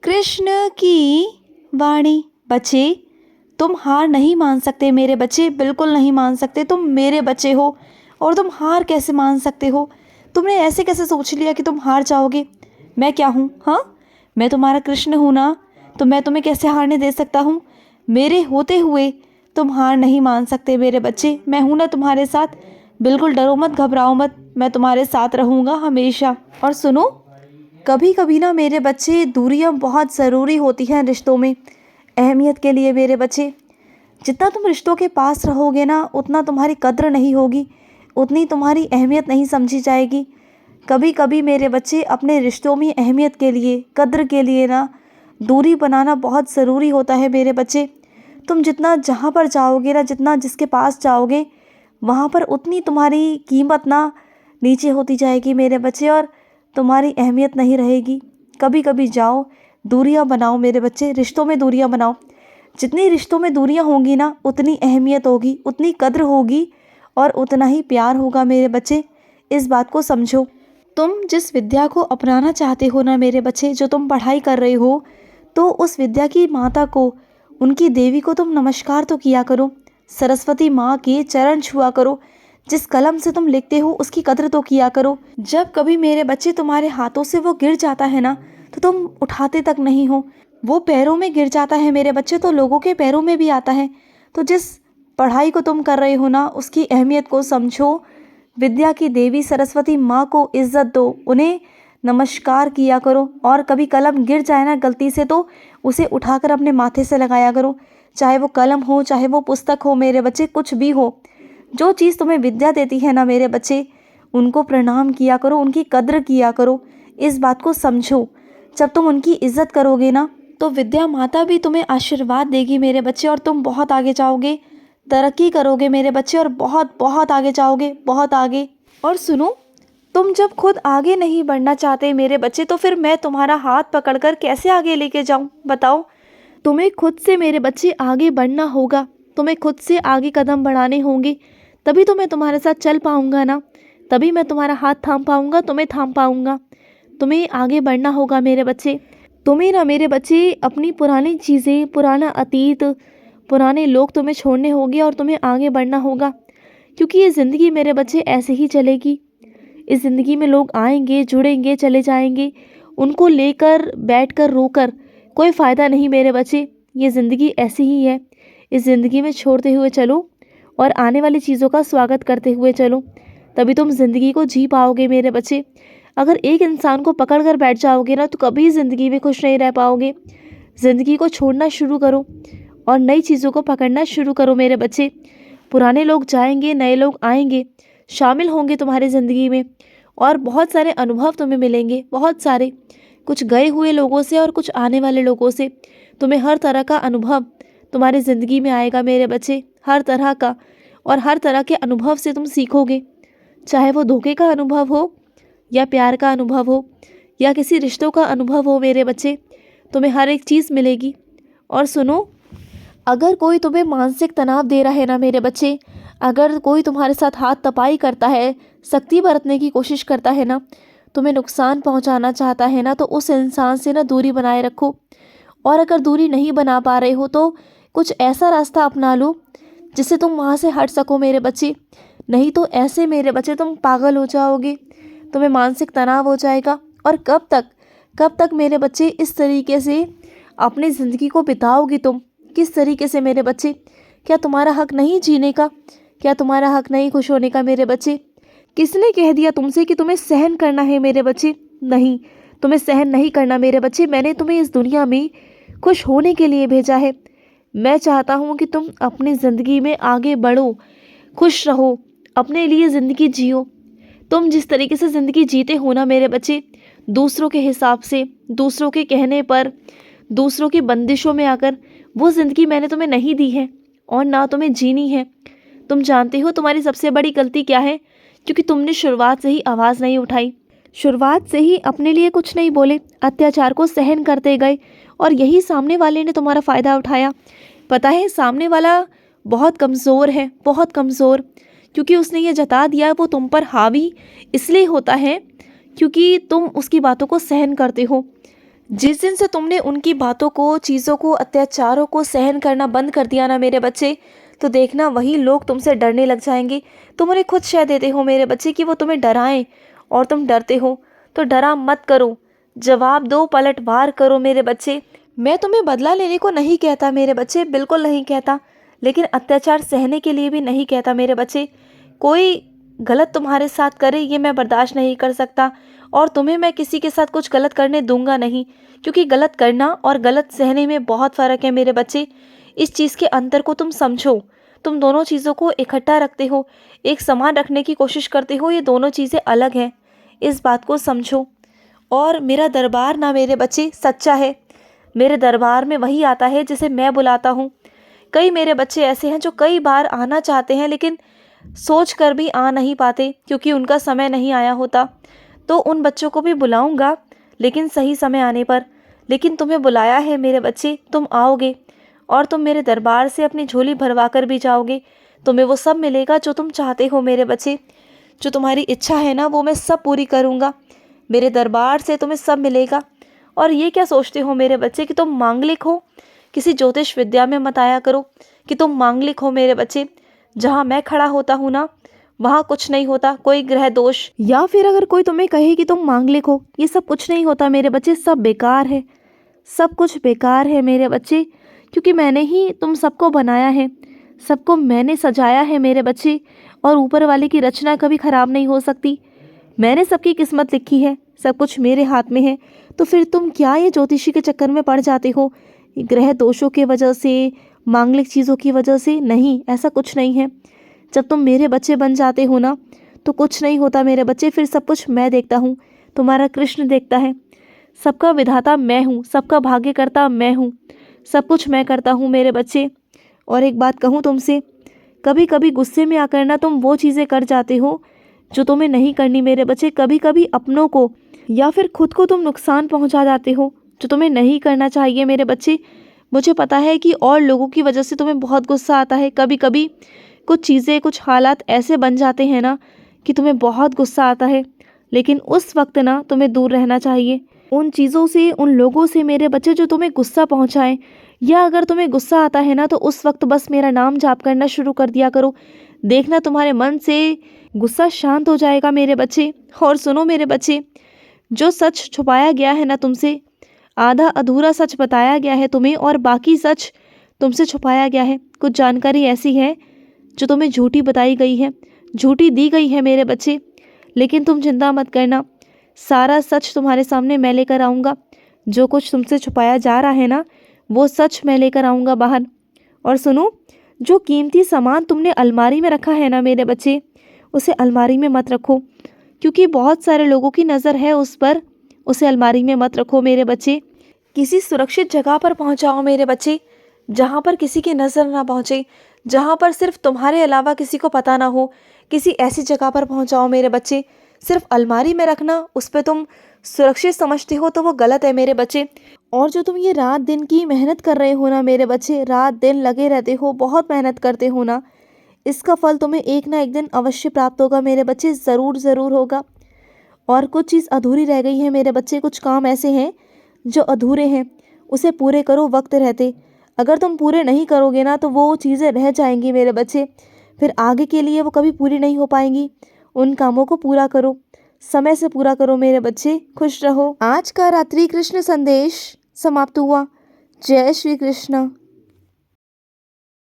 कृष्ण की वाणी। बच्चे, तुम हार नहीं मान सकते मेरे बच्चे, बिल्कुल नहीं मान सकते। तुम मेरे बच्चे हो और तुम हार कैसे मान सकते हो? तुमने ऐसे कैसे सोच लिया कि तुम हार जाओगे? मैं क्या हूँ? हाँ, मैं तुम्हारा कृष्ण हूँ ना, तो मैं तुम्हें कैसे हारने दे सकता हूँ? मेरे होते हुए तुम हार नहीं मान सकते मेरे बच्चे। मैं हूँ ना तुम्हारे साथ। बिल्कुल डरो मत, घबराओ मत, मैं तुम्हारे साथ रहूँगा हमेशा। और सुनो, कभी कभी ना मेरे बच्चे, दूरियां बहुत ज़रूरी होती हैं रिश्तों में, अहमियत के लिए मेरे बच्चे। जितना तुम रिश्तों के पास रहोगे ना, उतना तुम्हारी कद्र नहीं होगी, उतनी तुम्हारी अहमियत नहीं समझी जाएगी। कभी कभी मेरे बच्चे, अपने रिश्तों में अहमियत के लिए, कद्र के लिए ना दूरी बनाना बहुत ज़रूरी होता है मेरे बच्चे। तुम जितना जहाँ पर जाओगे ना, जितना जिसके पास जाओगे, वहाँ पर उतनी तुम्हारी कीमत ना नीचे होती जाएगी मेरे बच्चे, और तुम्हारी अहमियत नहीं रहेगी। कभी कभी जाओ, दूरियां बनाओ मेरे बच्चे, रिश्तों में दूरियां बनाओ। जितनी रिश्तों में दूरियां होंगी ना, उतनी अहमियत होगी, उतनी कद्र होगी और उतना ही प्यार होगा मेरे बच्चे। इस बात को समझो। तुम जिस विद्या को अपनाना चाहते हो ना मेरे बच्चे, जो तुम पढ़ाई कर रहे हो, तो उस विद्या की माता को, उनकी देवी को तुम नमस्कार तो किया करो। सरस्वती माँ के चरण छुआ करो। जिस कलम से तुम लिखते हो उसकी कद्र तो किया करो। जब कभी मेरे बच्चे तुम्हारे हाथों से वो गिर जाता है ना, तो तुम उठाते तक नहीं हो। वो पैरों में गिर जाता है मेरे बच्चे, तो लोगों के पैरों में भी आता है। तो जिस पढ़ाई को तुम कर रहे हो ना, उसकी अहमियत को समझो। विद्या की देवी सरस्वती माँ को इज्जत दो, उन्हें नमस्कार किया करो। और कभी कलम गिर जाए ना गलती से, तो उसे उठाकर अपने माथे से लगाया करो। चाहे वो कलम हो, चाहे वो पुस्तक हो मेरे बच्चे, कुछ भी हो। जो चीज़ तुम्हें विद्या देती है ना मेरे बच्चे, उनको प्रणाम किया करो, उनकी कद्र किया करो। इस बात को समझो। जब तुम उनकी इज्जत करोगे ना, तो विद्या माता भी तुम्हें आशीर्वाद देगी मेरे बच्चे, और तुम बहुत आगे जाओगे, तरक्की करोगे मेरे बच्चे, और बहुत बहुत आगे जाओगे, बहुत आगे। और सुनो, तुम जब खुद आगे नहीं बढ़ना चाहते मेरे बच्चे, तो फिर मैं तुम्हारा हाथ पकड़कर कैसे आगे लेके जाऊं? बताओ। तुम्हें खुद से मेरे बच्चे आगे बढ़ना होगा, तुम्हें खुद से आगे कदम बढ़ाने होंगे, तभी तो मैं तुम्हारे साथ चल पाऊंगा ना, तभी मैं तुम्हारा हाथ थाम पाऊंगा, तुम्हें थाम पाऊंगा। तुम्हें आगे बढ़ना होगा मेरे बच्चे। तुम्हें ना मेरे बच्चे अपनी पुरानी चीज़ें, पुराना अतीत, पुराने लोग तुम्हें छोड़ने होंगे और तुम्हें आगे बढ़ना होगा। क्योंकि ये ज़िंदगी मेरे बच्चे ऐसे ही चलेगी। इस ज़िंदगी में लोग आएंगे, जुड़ेंगे, चले जाएंगे। उनको लेकर बैठकर रोकर कोई फ़ायदा नहीं मेरे बच्चे। ये ज़िंदगी ऐसी ही है। इस ज़िंदगी में छोड़ते हुए चलो और आने वाली चीज़ों का स्वागत करते हुए चलो, तभी तुम ज़िंदगी को जी पाओगे मेरे बच्चे। अगर एक इंसान को पकड़ कर बैठ जाओगे ना, तो कभी ज़िंदगी में खुश नहीं रह पाओगे। ज़िंदगी को छोड़ना शुरू करो और नई चीज़ों को पकड़ना शुरू करो मेरे बच्चे। पुराने लोग जाएंगे, नए लोग आएंगे, शामिल होंगे तुम्हारी ज़िंदगी में, और बहुत सारे अनुभव तुम्हें मिलेंगे, बहुत सारे, कुछ गए हुए लोगों से और कुछ आने वाले लोगों से। तुम्हें हर तरह का अनुभव तुम्हारी ज़िंदगी में आएगा मेरे बच्चे, हर तरह का। और हर तरह के अनुभव से तुम सीखोगे, चाहे वो धोखे का अनुभव हो, या प्यार का अनुभव हो, या किसी रिश्तों का अनुभव हो मेरे बच्चे। तुम्हें हर एक चीज़ मिलेगी। और सुनो, अगर कोई तुम्हें मानसिक तनाव दे रहा है ना मेरे बच्चे, अगर कोई तुम्हारे साथ हाथ तपाई करता है, सख्ती बरतने की कोशिश करता है ना, तुम्हें नुकसान पहुंचाना चाहता है ना, तो उस इंसान से ना दूरी बनाए रखो। और अगर दूरी नहीं बना पा रहे हो, तो कुछ ऐसा रास्ता अपना लो जिससे तुम वहाँ से हट सको मेरे बच्चे। नहीं तो ऐसे मेरे बच्चे तुम पागल हो जाओगे, तुम्हें मानसिक तनाव हो जाएगा। और कब तक मेरे बच्चे इस तरीके से अपनी ज़िंदगी को बिताओगे तुम? किस तरीके से मेरे बच्चे? क्या तुम्हारा हक नहीं जीने का? क्या तुम्हारा हक नहीं खुश होने का मेरे बच्चे? किसने कह दिया तुमसे कि तुम्हें सहन करना है मेरे बच्चे? नहीं, तुम्हें सहन नहीं करना मेरे बच्चे। मैंने तुम्हें इस दुनिया में खुश होने के लिए भेजा है। मैं चाहता हूँ कि तुम अपनी ज़िंदगी में आगे बढ़ो, खुश रहो, अपने लिए ज़िंदगी जियो। तुम जिस तरीके से ज़िंदगी जीते हो ना मेरे बच्चे, दूसरों के हिसाब से, दूसरों के कहने पर, दूसरों की बंदिशों में आकर, वो ज़िंदगी मैंने तुम्हें नहीं दी है और ना तुम्हें जीनी है। तुम जानते हो तुम्हारी सबसे बड़ी गलती क्या है? क्योंकि तुमने शुरुआत से ही आवाज़ नहीं उठाई, शुरुआत से ही अपने लिए कुछ नहीं बोले, अत्याचार को सहन करते गए, और यही सामने वाले ने तुम्हारा फ़ायदा उठाया। पता है, सामने वाला बहुत कमज़ोर है, बहुत कमज़ोर, क्योंकि उसने ये जता दिया वो तुम पर हावी इसलिए होता है क्योंकि तुम उसकी बातों को सहन करते हो। जिस दिन से तुमने उनकी बातों को, चीज़ों को, अत्याचारों को सहन करना बंद कर दिया ना मेरे बच्चे, तो देखना वही लोग तुमसे डरने लग जाएंगे। तुम उन्हें खुद शह देते हो मेरे बच्चे कि वो तुम्हें डराएं, और तुम डरते हो। तो डरा मत करो, जवाब दो, पलटवार करो मेरे बच्चे। मैं तुम्हें बदला लेने को नहीं कहता मेरे बच्चे, बिल्कुल नहीं कहता, लेकिन अत्याचार सहने के लिए भी नहीं कहता मेरे बच्चे। कोई गलत तुम्हारे साथ करे ये मैं बर्दाश्त नहीं कर सकता, और तुम्हें मैं किसी के साथ कुछ गलत करने दूंगा नहीं, क्योंकि गलत करना और गलत सहने में बहुत फ़र्क है मेरे बच्चे। इस चीज़ के अंतर को तुम समझो। तुम दोनों चीज़ों को इकट्ठा रखते हो, एक समान रखने की कोशिश करते हो, ये दोनों चीज़ें अलग हैं, इस बात को समझो। और मेरा दरबार ना मेरे बच्चे सच्चा है। मेरे दरबार में वही आता है जिसे मैं बुलाता हूँ। कई मेरे बच्चे ऐसे हैं जो कई बार आना चाहते हैं, लेकिन सोच कर भी आ नहीं पाते क्योंकि उनका समय नहीं आया होता। तो उन बच्चों को भी बुलाऊंगा, लेकिन सही समय आने पर। लेकिन तुम्हें बुलाया है मेरे बच्चे, तुम आओगे और तुम मेरे दरबार से अपनी झोली भरवा कर भी जाओगे। तुम्हें वो सब मिलेगा जो तुम चाहते हो मेरे बच्चे। जो तुम्हारी इच्छा है ना, वो मैं सब पूरी करूँगा। मेरे दरबार से तुम्हें सब मिलेगा। और ये क्या सोचते हो मेरे बच्चे कि तुम मांगलिक हो? किसी ज्योतिष विद्या में मत आया करो कि तुम मांगलिक हो मेरे बच्चे। जहाँ मैं खड़ा होता हूँ ना, वहाँ कुछ नहीं होता, कोई ग्रह दोष, या फिर अगर कोई तुम्हें कहे कि तुम मांगलिक हो, ये सब कुछ नहीं होता मेरे बच्चे। सब बेकार है, सब कुछ बेकार है मेरे बच्चे, क्योंकि मैंने ही तुम सबको बनाया है, सबको मैंने सजाया है मेरे बच्चे। और ऊपर वाले की रचना कभी खराब नहीं हो सकती। मैंने सबकी किस्मत लिखी है, सब कुछ मेरे हाथ में है। तो फिर तुम क्या ये ज्योतिषी के चक्कर में पड़ जाते हो, ग्रह दोषों के वजह से, मांगलिक चीज़ों की वजह से? नहीं, ऐसा कुछ नहीं है। जब तुम मेरे बच्चे बन जाते हो ना, तो कुछ नहीं होता मेरे बच्चे। फिर सब कुछ मैं देखता हूँ, तुम्हारा कृष्ण देखता है। सबका विधाता मैं हूँ, सबका भाग्यकर्ता मैं हूँ, सब कुछ मैं करता हूँ मेरे बच्चे। और एक बात कहूँ तुमसे, कभी कभी गुस्से में आकर ना तुम वो चीज़ें कर जाते हो जो तुम्हें नहीं करनी मेरे बच्चे। कभी कभी अपनों को या फिर खुद को तुम नुकसान पहुंचा जाते हो जो तुम्हें नहीं करना चाहिए मेरे बच्चे। मुझे पता है कि और लोगों की वजह से तुम्हें बहुत गुस्सा आता है। कभी कभी कुछ चीज़ें, कुछ हालात ऐसे बन जाते हैं ना कि तुम्हें बहुत गुस्सा आता है, लेकिन उस वक्त ना तुम्हें दूर रहना चाहिए उन चीज़ों से, उन लोगों से मेरे बच्चे जो तुम्हें गुस्सा पहुंचाएं। या अगर तुम्हें गुस्सा आता है ना, तो उस वक्त बस मेरा नाम जाप करना शुरू कर दिया करो। देखना तुम्हारे मन से गुस्सा शांत हो जाएगा मेरे बच्चे। और सुनो मेरे बच्चे, जो सच छुपाया गया है ना तुमसे, आधा अधूरा सच बताया गया है तुम्हें और बाकी सच तुमसे छुपाया गया है। कुछ जानकारी ऐसी है जो तुम्हें झूठी बताई गई है, झूठी दी गई है मेरे बच्चे। लेकिन तुम चिंता मत करना, सारा सच तुम्हारे सामने मैं लेकर आऊँगा। जो कुछ तुमसे छुपाया जा रहा है ना, वो सच मैं लेकर आऊँगा बाहर। और सुनो, जो कीमती सामान तुमने अलमारी में रखा है ना मेरे बच्चे, उसे अलमारी में मत रखो, क्योंकि बहुत सारे लोगों की नज़र है उस पर। उसे अलमारी में मत रखो मेरे बच्चे। किसी सुरक्षित जगह पर पहुंचाओ मेरे बच्चे, जहां पर किसी की नज़र ना पहुंचे, जहां पर सिर्फ तुम्हारे अलावा किसी को पता ना हो। किसी ऐसी जगह पर पहुंचाओ मेरे बच्चे। सिर्फ अलमारी में रखना, उस पर तुम सुरक्षित समझते हो तो वो गलत है मेरे बच्चे। और जो तुम ये रात दिन की मेहनत कर रहे हो ना मेरे बच्चे, रात दिन लगे रहते हो, बहुत मेहनत करते हो ना, इसका फल तुम्हें एक ना एक दिन अवश्य प्राप्त होगा मेरे बच्चे, ज़रूर ज़रूर होगा। और कुछ चीज़ अधूरी रह गई है मेरे बच्चे, कुछ काम ऐसे हैं जो अधूरे हैं, उसे पूरे करो वक्त रहते। अगर तुम पूरे नहीं करोगे ना, तो वो चीज़ें रह जाएंगी मेरे बच्चे, फिर आगे के लिए वो कभी पूरी नहीं हो पाएंगी। उन कामों को पूरा करो, समय से पूरा करो मेरे बच्चे। खुश रहो। आज का रात्रि कृष्ण संदेश समाप्त हुआ। जय श्री कृष्ण।